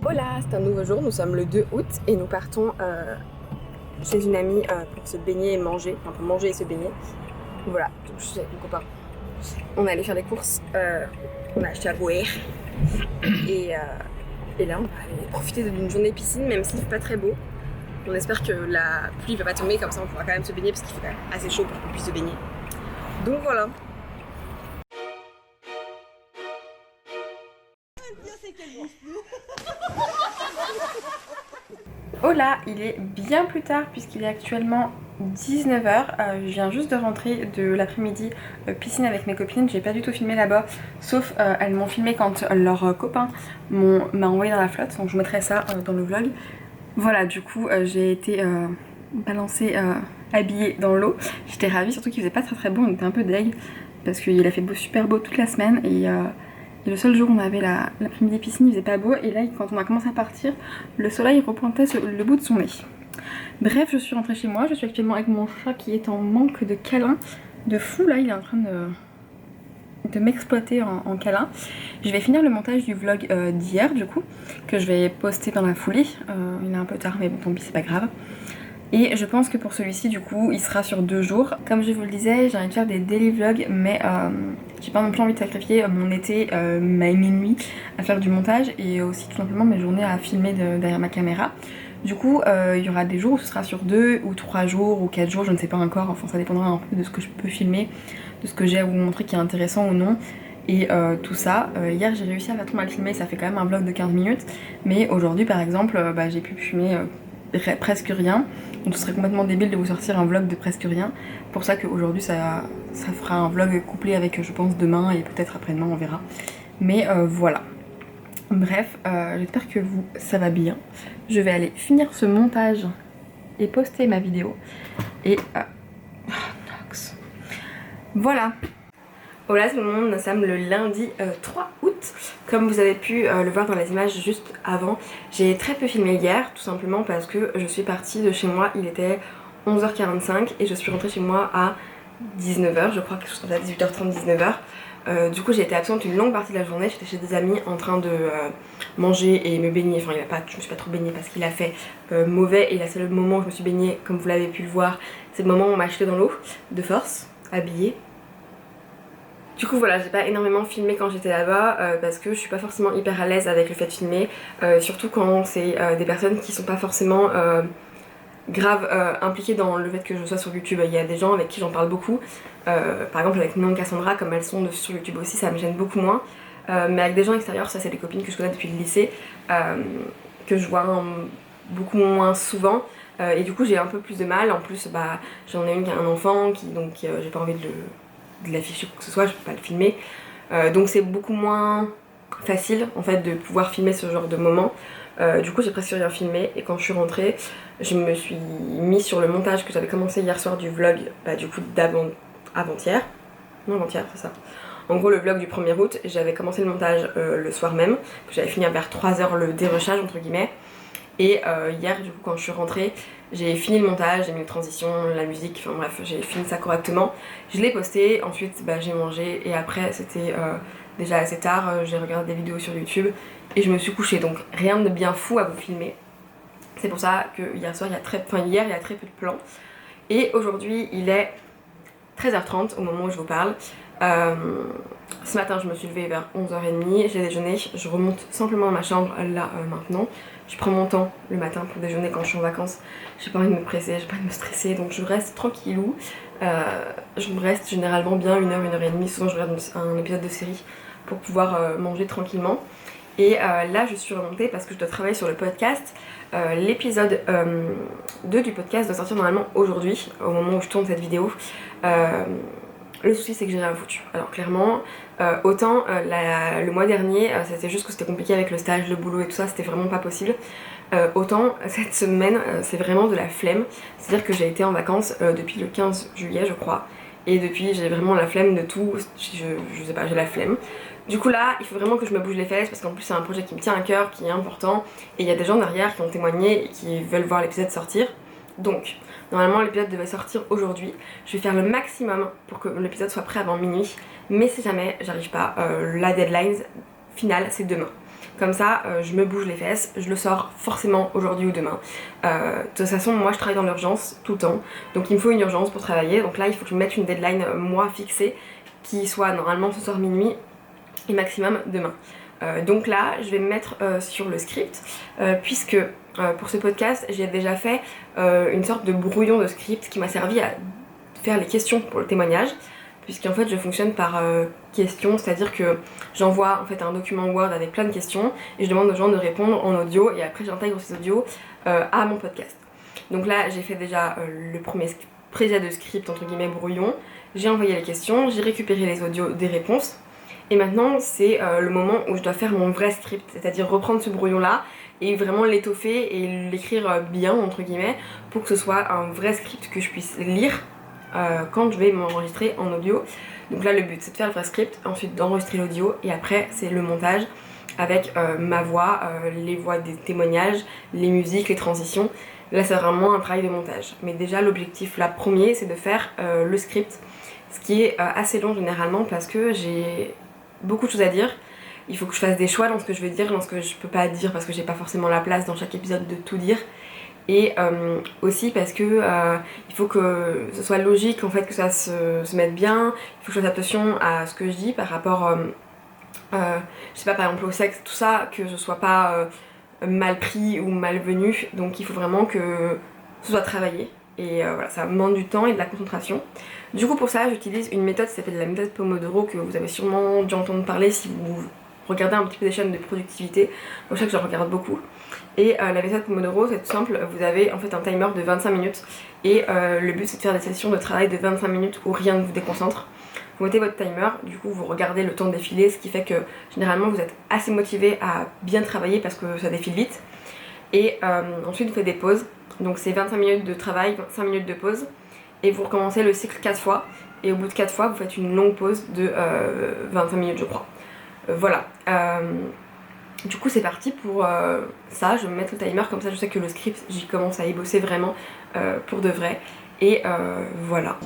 Hola, c'est un nouveau jour, nous sommes le 2 août et nous partons chez une amie pour se baigner et manger, enfin pour manger et se baigner. Voilà, donc je suis avec mon copain. On est allé faire des courses, on a acheté à boire et là on va aller profiter d'une journée piscine même s'il ne fait pas très beau. On espère que la pluie ne va pas tomber, comme ça on pourra quand même se baigner parce qu'il fait quand même assez chaud pour qu'on puisse se baigner. Donc voilà. Hola, il est bien plus tard puisqu'il est actuellement 19h. Je viens juste de rentrer de l'après-midi piscine avec mes copines. J'ai pas du tout filmé là-bas, sauf elles m'ont filmé quand leur copain m'a envoyé dans la flotte. Donc je mettrai ça dans le vlog. Voilà, du coup j'ai été balancée, habillée dans l'eau. J'étais ravie, surtout qu'il faisait pas très beau, on était un peu deg parce qu'il a fait super beau toute la semaine et le seul jour où on avait l'après-midi piscine, il faisait pas beau et là quand on a commencé à partir, le soleil repointait le bout de son nez. Bref, je suis rentrée chez moi, je suis actuellement avec mon chat qui est en manque de câlin de fou. Là il est en train de m'exploiter en câlin. Je vais finir le montage du vlog d'hier du coup, que je vais poster dans la foulée. Il est un peu tard mais bon tant pis, c'est pas grave. Et je pense que pour celui-ci du coup il sera sur 2 jours. Comme je vous le disais, j'ai envie de faire des daily vlogs mais j'ai pas non plus envie de sacrifier mon été, mes nuits à faire du montage et aussi tout simplement mes journées à filmer derrière ma caméra. Du coup il y aura des jours où ce sera sur 2 ou 3 jours ou 4 jours, je ne sais pas encore, enfin ça dépendra un peu de ce que je peux filmer, de ce que j'ai à vous montrer qui est intéressant ou non. Et tout ça, hier j'ai réussi à pas trop mal filmer, ça fait quand même un vlog de 15 minutes. Mais aujourd'hui par exemple j'ai pu filmer presque rien. Donc ce serait complètement débile de vous sortir un vlog de presque rien. Pour ça qu'aujourd'hui ça fera un vlog couplé avec je pense demain et peut-être après-demain, on verra. Mais voilà. Bref, j'espère que ça va bien. Je vais aller finir ce montage et poster ma vidéo. Et voilà. Hola tout le monde, nous sommes le lundi 3 août. Comme vous avez pu le voir dans les images juste avant, j'ai très peu filmé hier, tout simplement parce que je suis partie de chez moi, il était 11h45 et je suis rentrée chez moi à 19h, je crois, quelque chose comme ça, 18h30, 19h. Du coup j'ai été absente une longue partie de la journée, j'étais chez des amis en train de manger et me baigner. Enfin je me suis pas trop baignée parce qu'il a fait mauvais et le seul moment où je me suis baignée, comme vous l'avez pu le voir, c'est le moment où on m'a jeté dans l'eau, de force, habillée. Du coup voilà, j'ai pas énormément filmé quand j'étais là-bas parce que je suis pas forcément hyper à l'aise avec le fait de filmer, surtout quand c'est des personnes qui sont pas forcément grave impliquées dans le fait que je sois sur YouTube. Il y a des gens avec qui j'en parle beaucoup, par exemple avec Néon Cassandra, comme elles sont sur YouTube aussi, ça me gêne beaucoup moins. Mais avec des gens extérieurs, ça c'est des copines que je connais depuis le lycée, que je vois beaucoup moins souvent. Et du coup j'ai un peu plus de mal, en plus bah, j'en ai une qui a un enfant, donc j'ai pas envie de l'afficher ou quoi que ce soit, je peux pas le filmer. Donc c'est beaucoup moins facile en fait de pouvoir filmer ce genre de moment. Du coup j'ai presque rien filmé et quand je suis rentrée, je me suis mise sur le montage que j'avais commencé hier soir du vlog, du coup avant-hier. Non, avant-hier, c'est ça. En gros le vlog du 1er août, j'avais commencé le montage le soir même, que j'avais fini vers 3h le dérushage entre guillemets. Et hier du coup quand je suis rentrée, j'ai fini le montage, j'ai mis les transitions, la musique, enfin bref j'ai fini ça correctement. Je l'ai posté, ensuite j'ai mangé et après c'était déjà assez tard, j'ai regardé des vidéos sur YouTube et je me suis couchée, donc rien de bien fou à vous filmer. C'est pour ça que hier il y a très peu de plans. Et aujourd'hui il est 13h30 au moment où je vous parle. Ce matin je me suis levée vers 11h30, j'ai déjeuné, je remonte simplement dans ma chambre là maintenant. Je prends mon temps le matin pour déjeuner quand je suis en vacances. J'ai pas envie de me presser, j'ai pas envie de me stresser, donc je reste tranquillou. Je me reste généralement bien 1h, 1h30, souvent je regarde un épisode de série pour pouvoir manger tranquillement. Et là je suis remontée parce que je dois travailler sur le podcast. L'épisode 2 du podcast doit sortir normalement aujourd'hui, au moment où je tourne cette vidéo. Le souci c'est que j'ai rien foutu. Alors clairement, autant le mois dernier c'était juste que c'était compliqué avec le stage, le boulot et tout ça, c'était vraiment pas possible. Autant cette semaine c'est vraiment de la flemme. C'est à dire que j'ai été en vacances depuis le 15 juillet je crois. Et depuis j'ai vraiment la flemme de tout, je sais pas, j'ai la flemme. Du coup là il faut vraiment que je me bouge les fesses parce qu'en plus c'est un projet qui me tient à cœur, qui est important. Et il y a des gens derrière qui ont témoigné et qui veulent voir l'épisode sortir. Donc normalement l'épisode devait sortir aujourd'hui. Je vais faire le maximum pour que l'épisode soit prêt avant minuit. Mais si jamais j'arrive pas, la deadline final c'est demain. Comme ça, je me bouge les fesses, je le sors forcément aujourd'hui ou demain. De toute façon, moi je travaille dans l'urgence tout le temps, donc il me faut une urgence pour travailler. Donc là, il faut que je me mette une deadline moi fixée qui soit normalement ce soir minuit et maximum demain. Donc là, je vais me mettre sur le script puisque pour ce podcast, j'ai déjà fait une sorte de brouillon de script qui m'a servi à faire les questions pour le témoignage. Puisqu'en fait je fonctionne par questions, c'est-à-dire que j'envoie en fait un document Word avec plein de questions et je demande aux gens de répondre en audio et après j'intègre ces audios à mon podcast. Donc là j'ai fait déjà le premier projet de script entre guillemets brouillon, j'ai envoyé les questions, j'ai récupéré les audios des réponses et maintenant c'est le moment où je dois faire mon vrai script, c'est-à-dire reprendre ce brouillon là et vraiment l'étoffer et l'écrire bien entre guillemets pour que ce soit un vrai script que je puisse lire quand je vais m'enregistrer en audio. Donc là le but c'est de faire le vrai script, ensuite d'enregistrer l'audio et après c'est le montage avec ma voix, les voix des témoignages, les musiques, les transitions. Là c'est vraiment un travail de montage. Mais déjà l'objectif là premier c'est de faire le script, ce qui est assez long généralement parce que j'ai beaucoup de choses à dire. Il faut que je fasse des choix dans ce que je vais dire, dans ce que je peux pas dire parce que j'ai pas forcément la place dans chaque épisode de tout dire. Et aussi parce que il faut que ce soit logique en fait, que ça se mette bien, il faut que je fasse attention à ce que je dis par rapport je sais pas, par exemple au sexe, tout ça, que ce soit pas mal pris ou malvenu, donc il faut vraiment que ce soit travaillé et voilà, ça demande du temps et de la concentration. Du coup pour ça j'utilise une méthode qui s'appelle la méthode Pomodoro, que vous avez sûrement dû entendre parler si vous regardez un petit peu des chaînes de productivité. Moi je sais que j'en regarde beaucoup. Et la méthode Pomodoro c'est tout simple, vous avez en fait un timer de 25 minutes et le but c'est de faire des sessions de travail de 25 minutes où rien ne vous déconcentre. Vous mettez votre timer, du coup vous regardez le temps défiler, ce qui fait que généralement vous êtes assez motivé à bien travailler parce que ça défile vite. Et ensuite vous faites des pauses, donc c'est 25 minutes de travail, 5 minutes de pause et vous recommencez le cycle 4 fois et au bout de 4 fois vous faites une longue pause de 25 minutes je crois. Voilà. Du coup c'est parti pour ça, je vais me mettre le timer, comme ça je sais que le script j'y commence à y bosser vraiment pour de vrai. Et voilà.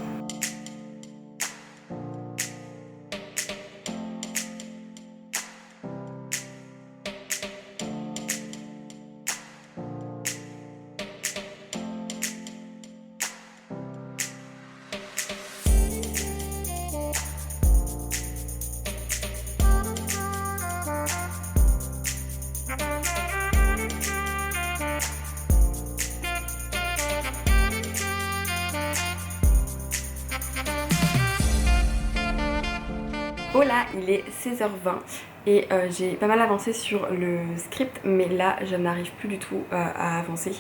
Oh là, il est 16h20 et j'ai pas mal avancé sur le script, mais là je n'arrive plus du tout à avancer.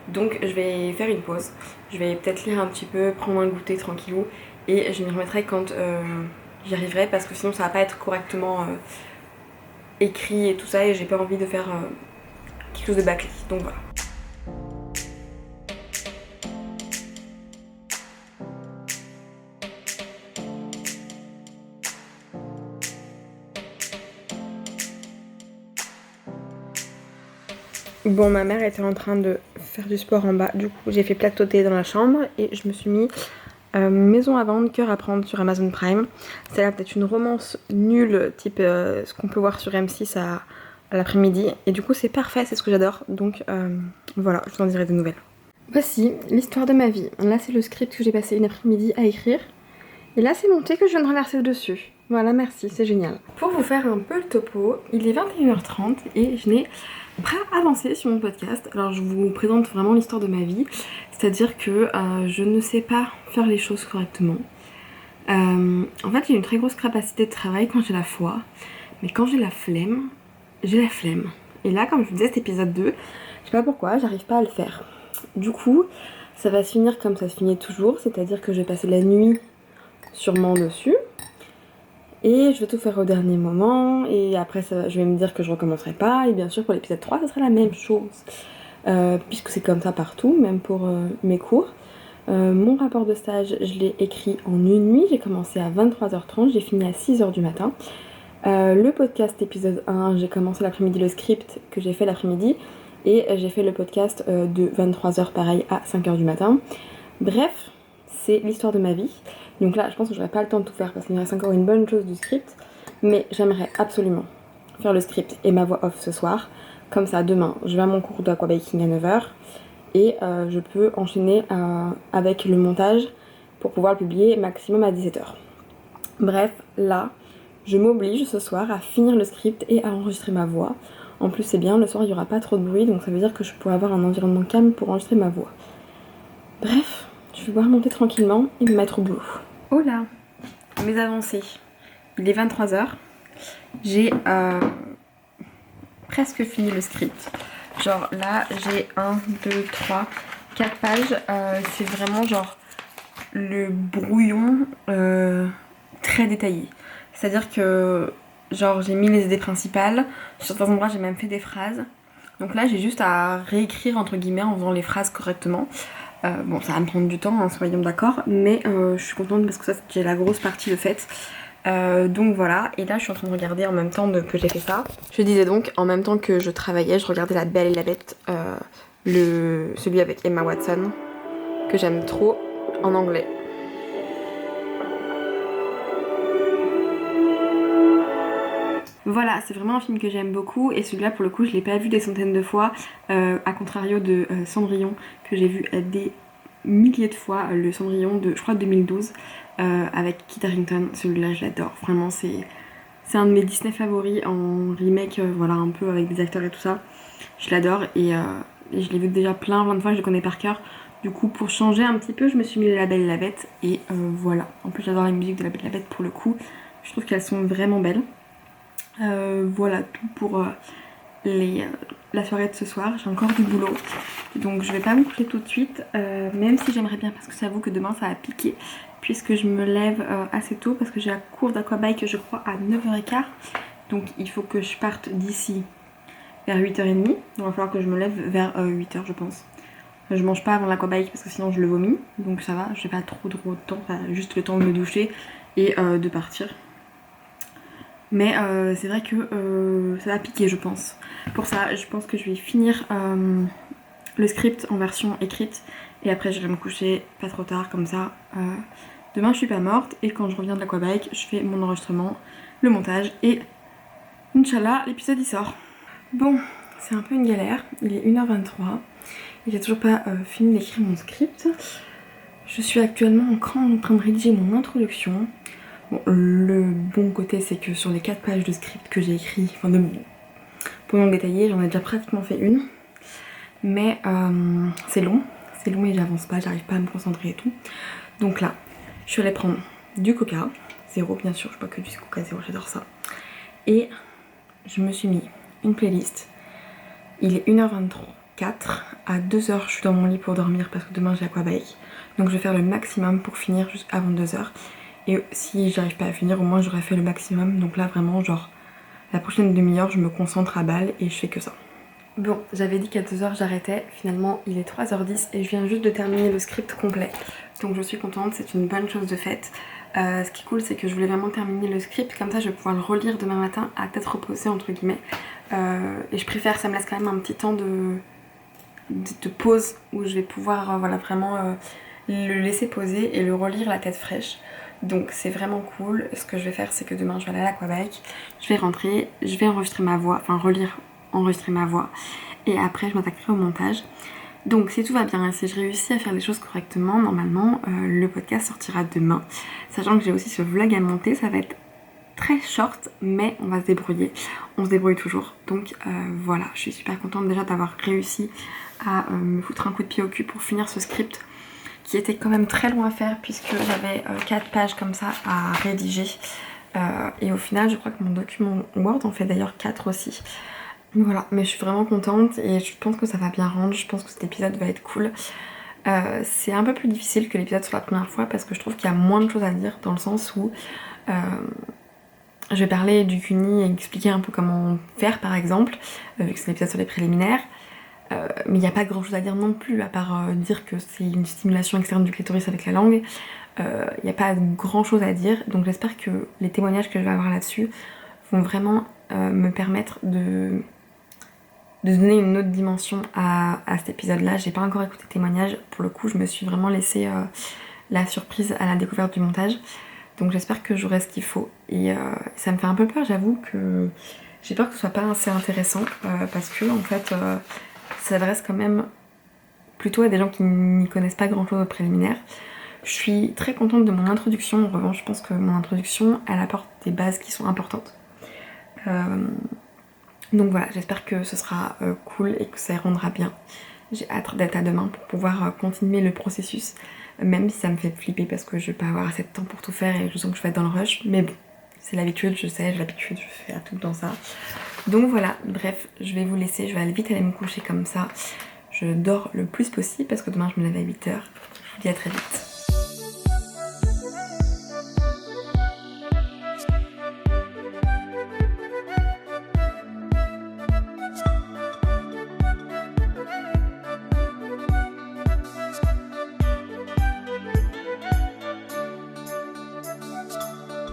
Donc je vais faire une pause, je vais peut-être lire un petit peu, prendre un goûter tranquillou et je m'y remettrai quand j'y arriverai, parce que sinon ça va pas être correctement écrit et tout ça et j'ai pas envie de faire quelque chose de bâclé. Donc voilà. Bon, ma mère était en train de faire du sport en bas, du coup j'ai fait plateauter dans la chambre et je me suis mis Maison à vendre, cœur à prendre sur Amazon Prime. C'est là peut-être une romance nulle, type ce qu'on peut voir sur M6 à l'après-midi. Et du coup c'est parfait, c'est ce que j'adore, donc voilà, je vous en dirai des nouvelles. Voici l'histoire de ma vie. Là c'est le script que j'ai passé une après-midi à écrire. Et là c'est mon thé que je viens de renverser dessus. Voilà, merci, c'est génial. Pour vous faire un peu le topo, il est 21h30 et je n'ai pas avancé sur mon podcast. Alors je vous présente vraiment l'histoire de ma vie, c'est-à-dire que je ne sais pas faire les choses correctement. En fait j'ai une très grosse capacité de travail quand j'ai la foi, mais quand j'ai la flemme, j'ai la flemme. Et là, comme je vous disais, cet épisode 2, je sais pas pourquoi, j'arrive pas à le faire. Du coup, ça va se finir comme ça se finit toujours, c'est-à-dire que je vais passer la nuit sûrement dessus. Et je vais tout faire au dernier moment, et après je vais me dire que je recommencerai pas, et bien sûr pour l'épisode 3 ça sera la même chose, puisque c'est comme ça partout, même pour mes cours. Mon rapport de stage je l'ai écrit en une nuit, j'ai commencé à 23h30, j'ai fini à 6h du matin. Le podcast épisode 1, j'ai commencé l'après-midi le script que j'ai fait l'après-midi, et j'ai fait le podcast de 23h pareil à 5h du matin. Bref, c'est l'histoire de ma vie. Donc là, je pense que j'aurai pas le temps de tout faire parce qu'il me reste encore une bonne chose du script. Mais j'aimerais absolument faire le script et ma voix off ce soir. Comme ça, demain, je vais à mon cours d'aquabaking à 9h et je peux enchaîner avec le montage pour pouvoir le publier maximum à 17h. Bref, là, je m'oblige ce soir à finir le script et à enregistrer ma voix. En plus, c'est bien, le soir, il n'y aura pas trop de bruit, donc ça veut dire que je pourrai avoir un environnement calme pour enregistrer ma voix. Bref, je vais pouvoir monter tranquillement et me mettre au boulot. Oh là, mes avancées. Il est 23h. J'ai presque fini le script. Genre là, j'ai 1, 2, 3, 4 pages. C'est vraiment genre le brouillon très détaillé. C'est-à-dire que genre j'ai mis les idées principales. Sur certains endroits, j'ai même fait des phrases. Donc là, j'ai juste à réécrire entre guillemets en faisant les phrases correctement. Bon, ça va me prendre du temps, hein, soyons d'accord, mais je suis contente parce que ça, c'est la grosse partie de fait. Donc voilà, et là je suis en train de regarder en même temps que j'ai fait ça. Je disais donc, en même temps que je travaillais, je regardais La Belle et la Bête, celui avec Emma Watson, que j'aime trop, en anglais. Voilà, c'est vraiment un film que j'aime beaucoup, et celui-là pour le coup je l'ai pas vu des centaines de fois, à contrario de Cendrillon, que j'ai vu des milliers de fois, le Cendrillon de, je crois, 2012, avec Kit Harington. Celui-là je l'adore, vraiment c'est un de mes Disney favoris en remake, voilà, un peu avec des acteurs et tout ça. Je l'adore et je l'ai vu déjà plein de fois, je le connais par cœur. Du coup, pour changer un petit peu, je me suis mis La Belle et la Bête et voilà. En plus j'adore la musique de La Belle et la Bête pour le coup, je trouve qu'elles sont vraiment belles. Voilà tout pour la soirée de ce soir. J'ai encore du boulot, donc je vais pas me coucher tout de suite, même si j'aimerais bien, parce que j'avoue que demain ça va piquer, puisque je me lève assez tôt, parce que j'ai la course d'aquabike je crois à 9h15, donc il faut que je parte d'ici vers 8h30, donc il va falloir que je me lève vers 8h je pense. Je mange pas avant l'aquabike parce que sinon je le vomis, donc ça va, j'ai pas trop de temps, enfin, juste le temps de me doucher et de partir. Mais c'est vrai que ça va piquer je pense. Pour ça, je pense que je vais finir le script en version écrite et après je vais me coucher pas trop tard, comme ça demain je suis pas morte et quand je reviens de l'aquabike je fais mon enregistrement, le montage et Inch'Allah l'épisode il sort. Bon, c'est un peu une galère, il est 1h23 et j'ai toujours pas fini d'écrire mon script. Je suis actuellement encore en train de rédiger mon introduction. Bon, le bon côté c'est que sur les 4 pages de script que j'ai écrit, enfin de points détaillés, j'en ai déjà pratiquement fait une. Mais c'est long et j'avance pas, j'arrive pas à me concentrer et tout. Donc là, je suis allée prendre du coca, zéro bien sûr, je bois que du coca zéro, j'adore ça. Et je me suis mis une playlist. Il est 1h24, à 2h je suis dans mon lit pour dormir parce que demain j'ai aquabike. Donc je vais faire le maximum pour finir juste avant 2h. Et si j'arrive pas à finir, au moins j'aurais fait le maximum. Donc là vraiment genre la prochaine demi-heure je me concentre à balle et je fais que ça. Bon, j'avais dit qu'à 2h j'arrêtais, finalement il est 3h10 et je viens juste de terminer le script complet. Donc je suis contente, c'est une bonne chose de faite. Ce qui est cool c'est que je voulais vraiment terminer le script, comme ça je vais pouvoir le relire demain matin à tête reposée entre guillemets. Et je préfère, ça me laisse quand même un petit temps de pause où je vais pouvoir voilà, vraiment le laisser poser et le relire la tête fraîche. Donc c'est vraiment cool. Ce que je vais faire c'est que demain je vais aller à l'aquabike, je vais rentrer, je vais enregistrer ma voix, enfin relire, enregistrer ma voix et après je m'attaquerai au montage. Donc si tout va bien et si je réussis à faire les choses correctement, normalement le podcast sortira demain. Sachant que j'ai aussi ce vlog à monter, ça va être très short mais on va se débrouiller, on se débrouille toujours. Donc voilà, je suis super contente déjà d'avoir réussi à me foutre un coup de pied au cul pour finir ce script qui était quand même très long à faire puisque j'avais 4 pages comme ça à rédiger et au final je crois que mon document Word en fait d'ailleurs 4 aussi. Voilà, mais je suis vraiment contente et je pense que ça va bien rendre, je pense que cet épisode va être cool. C'est un peu plus difficile que l'épisode sur la première fois parce que je trouve qu'il y a moins de choses à dire dans le sens où je vais parler du CUNY et expliquer un peu comment faire par exemple, vu que c'est l'épisode sur les préliminaires. Mais il n'y a pas grand chose à dire non plus, à part dire que c'est une stimulation externe du clitoris avec la langue. Il n'y a pas grand chose à dire, donc j'espère que les témoignages que je vais avoir là-dessus vont vraiment me permettre de donner une autre dimension à cet épisode-là. J'ai pas encore écouté de témoignages, pour le coup je me suis vraiment laissé la surprise à la découverte du montage. Donc j'espère que j'aurai ce qu'il faut. Et ça me fait un peu peur, j'avoue que j'ai peur que ce soit pas assez intéressant parce que en fait ça s'adresse quand même plutôt à des gens qui n'y connaissent pas grand chose au préliminaire. Je suis très contente de mon introduction, en revanche je pense que mon introduction elle apporte des bases qui sont importantes. Donc voilà, j'espère que ce sera cool et que ça rendra bien. J'ai hâte d'être à demain pour pouvoir continuer le processus, même si ça me fait flipper parce que je vais pas avoir assez de temps pour tout faire et je sens que je vais être dans le rush, mais bon, c'est l'habitude, je sais, j'ai l'habitude, je fais tout le temps ça. Donc voilà, bref, je vais vous laisser, je vais aller vite aller me coucher comme ça. Je dors le plus possible parce que demain je me lève à 8h. Je vous dis à très vite.